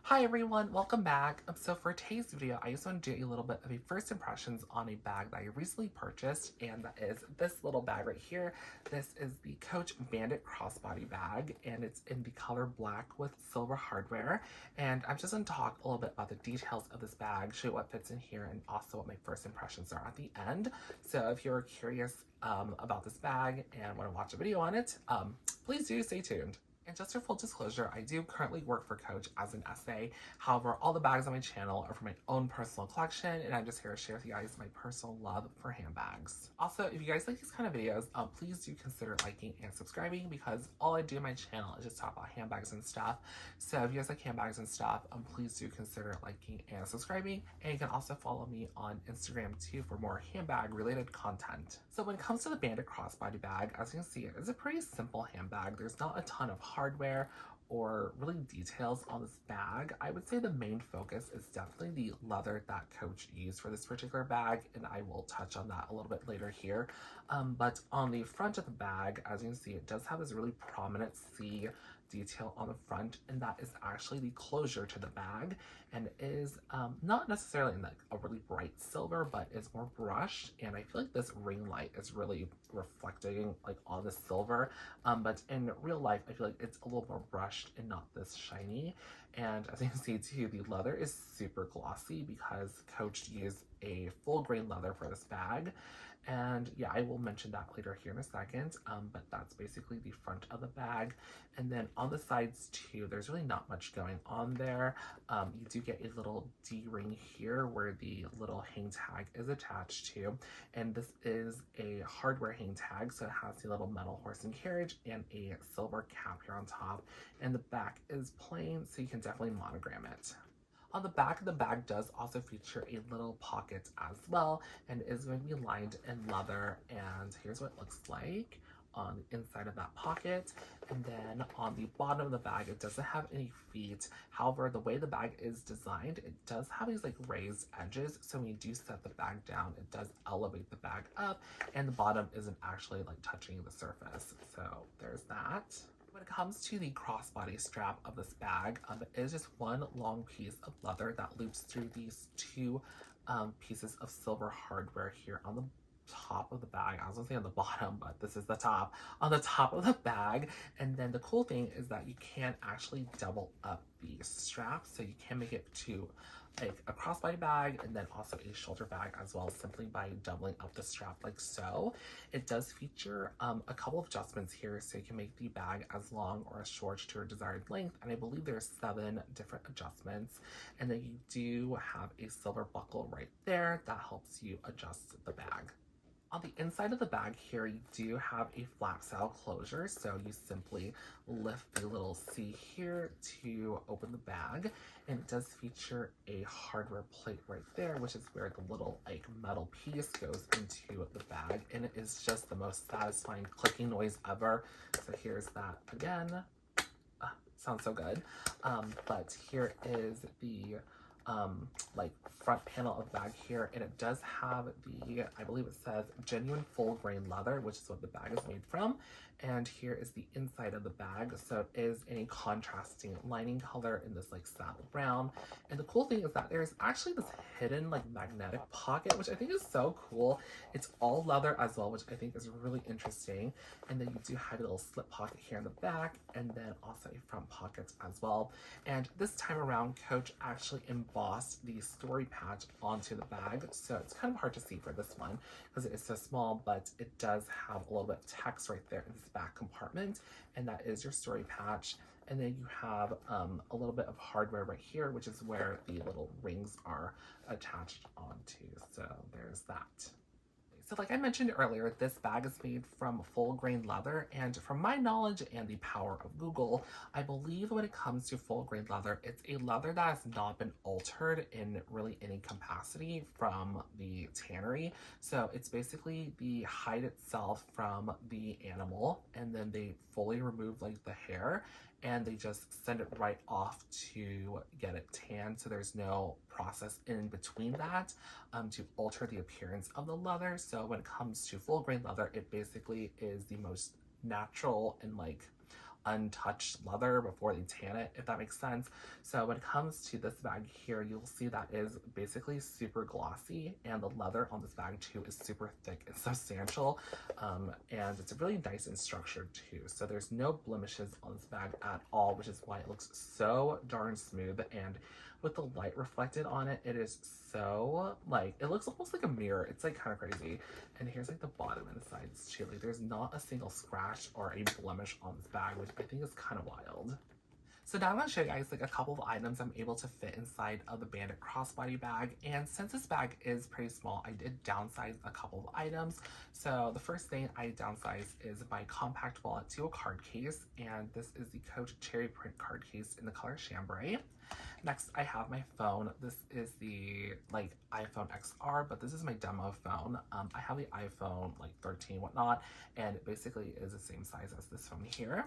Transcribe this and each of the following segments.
Hi everyone, welcome back. So for today's video, I just want to do a little bit of a first impressions on a bag that I recently purchased, and that is this little bag right here. This is the Coach Bandit Crossbody Bag, and it's in the color black with silver hardware. And I'm just going to talk a little bit about the details of this bag, show you what fits in here, and also what my first impressions are at the end. So if you're curious about this bag and want to watch a video on it, please do stay tuned. And just for full disclosure, I do currently work for Coach as an SA. However, all the bags on my channel are from my own personal collection, and I'm just here to share with you guys my personal love for handbags. Also, if you guys like these kind of videos, please do consider liking and subscribing, because all I do on my channel is just talk about handbags and stuff. So if you guys like handbags and stuff, please do consider liking and subscribing. And you can also follow me on Instagram too for more handbag related content. So when it comes to the Bandit Crossbody Bag, as you can see, it is a pretty simple handbag. There's not a ton of hardware or really details on this bag. I would say the main focus is definitely the leather that Coach used for this particular bag, and I will touch on that a little bit later here. But on the front of the bag, as you can see, it does have this really prominent C detail on the front, and that is actually the closure to the bag, and it is not necessarily in like a really bright silver, but it's more brushed, and I feel like this ring light is really reflecting like on the silver, but in real life I feel like it's a little more brushed and not this shiny. And as you can see too, the leather is super glossy because Coach used a full grain leather for this bag. And yeah, I will mention that later here in a second, but that's basically the front of the bag. And then on the sides too, there's really not much going on there. You do get a little D-ring here where the little hang tag is attached to, and this is a hardware hang tag, so it has the little metal horse and carriage and a silver cap here on top, and the back is plain, so you can definitely monogram it. On the back of the bag does also feature a little pocket as well, and is going to be lined in leather, and here's what it looks like on the inside of that pocket. And then on the bottom of the bag, it doesn't have any feet. However, the way the bag is designed, it does have these like raised edges, so when you do set the bag down, it does elevate the bag up, and the bottom isn't actually like touching the surface. So there's that. When it comes to the crossbody strap of this bag, it is just one long piece of leather that loops through these two pieces of silver hardware here on the top of the bag. I was gonna say on the bottom, but this is the top. On the top of the bag. And then the cool thing is that you can actually double up the strap, so you can make it to like a crossbody bag and then also a shoulder bag as well, simply by doubling up the strap like so. It does feature a couple of adjustments here, so you can make the bag as long or as short to your desired length, and I believe there's 7 different adjustments. And then you do have a silver buckle right there that helps you adjust the bag. On the inside of the bag here, you do have a flap style closure, so you simply lift the little C here to open the bag, and it does feature a hardware plate right there, which is where the little like metal piece goes into the bag, and it is just the most satisfying clicking noise ever. So here's that again. Sounds so good. But here is the like front panel of the bag here, and it does have the, I believe it says genuine full grain leather, which is what the bag is made from. And here is the inside of the bag, so it is in a contrasting lining color in this like saddle brown. And the cool thing is that there's actually this hidden like magnetic pocket, which I think is so cool. It's all leather as well, which I think is really interesting. And then you do have a little slip pocket here in the back, and then also a front pocket as well. And this time around, Coach actually embossed the story patch onto the bag, so it's kind of hard to see for this one because it is so small, but it does have a little bit of text right there in this back compartment, and that is your story patch. And then you have a little bit of hardware right here, which is where the little rings are attached onto. So there's that. So like I mentioned earlier, this bag is made from full grain leather, and from my knowledge and the power of Google, I believe when it comes to full grain leather, it's a leather that has not been altered in really any capacity from the tannery. So it's basically the hide itself from the animal, and then they fully remove like the hair, and they just send it right off to get it tanned, so there's no process in between that to alter the appearance of the leather. So when it comes to full grain leather, it basically is the most natural and like untouched leather before they tan it, if that makes sense. So when it comes to this bag here, you'll see that is basically super glossy, and the leather on this bag too is super thick and substantial, and it's really nice and structured too. So there's no blemishes on this bag at all, which is why it looks so darn smooth. And with the light reflected on it, it is so, like, it looks almost like a mirror. It's like kind of crazy. And here's like the bottom and the sides too. Like, there's not a single scratch or a blemish on this bag, which I think is kind of wild. So now I'm going to show you guys like a couple of items I'm able to fit inside of the Bandit Crossbody bag. And since this bag is pretty small, I did downsize a couple of items. So the first thing I downsized is my compact wallet to a card case. And this is the Coach Cherry Print card case in the color Chambray. Next, I have my phone. This is the like iPhone XR, but this is my demo phone. I have the iPhone like 13, whatnot, and it basically is the same size as this phone here.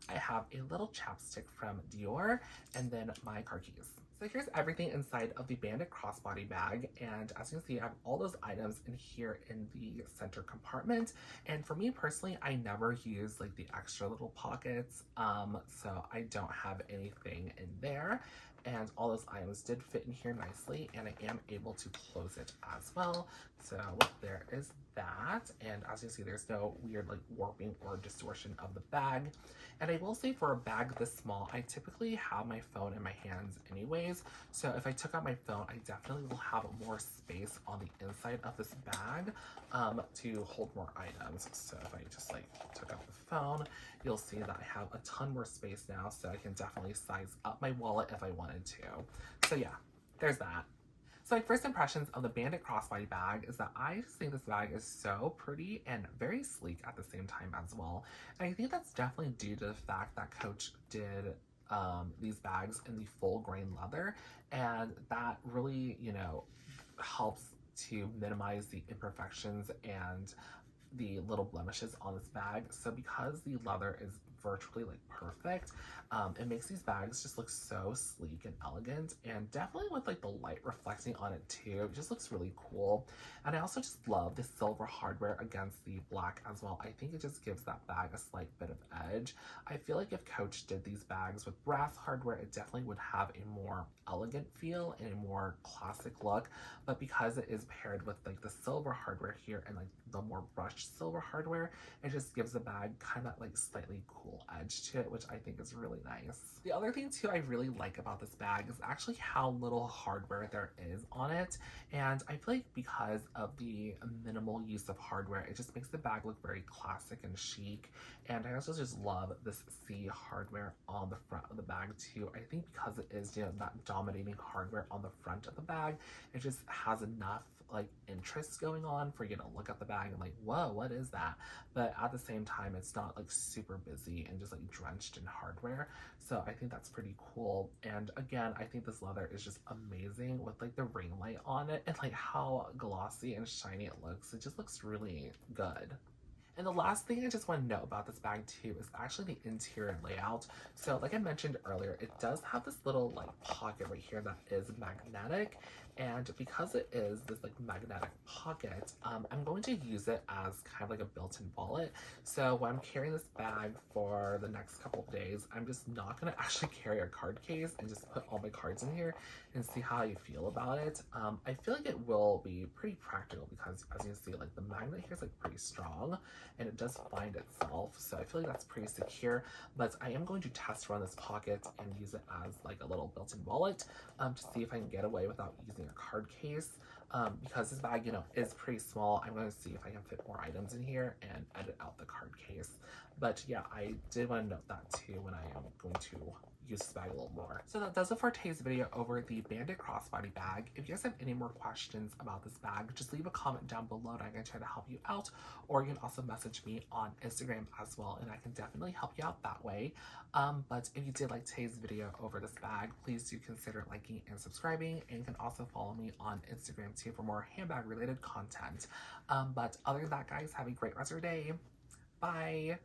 I have a little chapstick from Dior, and then my car keys. So here's everything inside of the Bandit Crossbody bag, and as you can see, I have all those items in here in the center compartment. And for me personally, I never use like the extra little pockets, so I don't have anything in there. And all those items did fit in here nicely, and I am able to close it as well. So there is that, and as you see, there's no weird like warping or distortion of the bag. And I will say, for a bag this small, I typically have my phone in my hands anyways. So if I took out my phone, I definitely will have more space on the inside of this bag to hold more items. So if I just like took out the phone, you'll see that I have a ton more space now, so I can definitely size up my wallet if I wanted to. So yeah, there's that. So my first impressions of the Bandit Crossbody bag is that I just think this bag is so pretty and very sleek at the same time as well. And I think that's definitely due to the fact that Coach did these bags in the full grain leather, and that really, you know, helps to minimize the imperfections and the little blemishes on this bag. So because the leather is virtually like perfect, it makes these bags just look so sleek and elegant, and definitely with like the light reflecting on it too, it just looks really cool. And I also just love the silver hardware against the black as well. I think it just gives that bag a slight bit of edge. I feel like if Coach did these bags with brass hardware, it definitely would have a more elegant feel and a more classic look, but because it is paired with like the silver hardware here and like the more brushed silver hardware, it just gives the bag kind of like slightly cool edge to it, which I think is really nice. The other thing too I really like about this bag is actually how little hardware there is on it, and I feel like because of the minimal use of hardware, it just makes the bag look very classic and chic. And I also just love this C hardware on the front of the bag too. I think because it is, you know, that dominating hardware on the front of the bag, it just has enough like interest going on for you to look at the bag and like, whoa, what is that? But at the same time, it's not like super busy and just like drenched in hardware. So I think that's pretty cool. And again, I think this leather is just amazing with like the ring light on it and like how glossy and shiny it looks. It just looks really good. And the last thing I just want to note about this bag too is actually the interior layout. So like I mentioned earlier, it does have this little like pocket right here that is magnetic. And because it is this like magnetic pocket, I'm going to use it as kind of like a built-in wallet. So when I'm carrying this bag for the next couple of days, I'm just not going to actually carry a card case and just put all my cards in here and see how you feel about it. I feel like it will be pretty practical because, as you can see, like the magnet here is like pretty strong and it does find itself. So I feel like that's pretty secure, but I am going to test run this pocket and use it as like a little built-in wallet to see if I can get away without using a card case. Because this bag, you know, is pretty small, I'm going to see if I can fit more items in here and edit out the card case. But yeah, I did want to note that too when I am going to use this bag a little more. So that does it for today's video over the Bandit Crossbody bag. If you guys have any more questions about this bag, just leave a comment down below and I can try to help you out, or you can also message me on Instagram as well and I can definitely help you out that way. But if you did like today's video over this bag, please do consider liking and subscribing, and you can also follow me on Instagram too for more handbag related content. But other than that, guys, have a great rest of your day. Bye!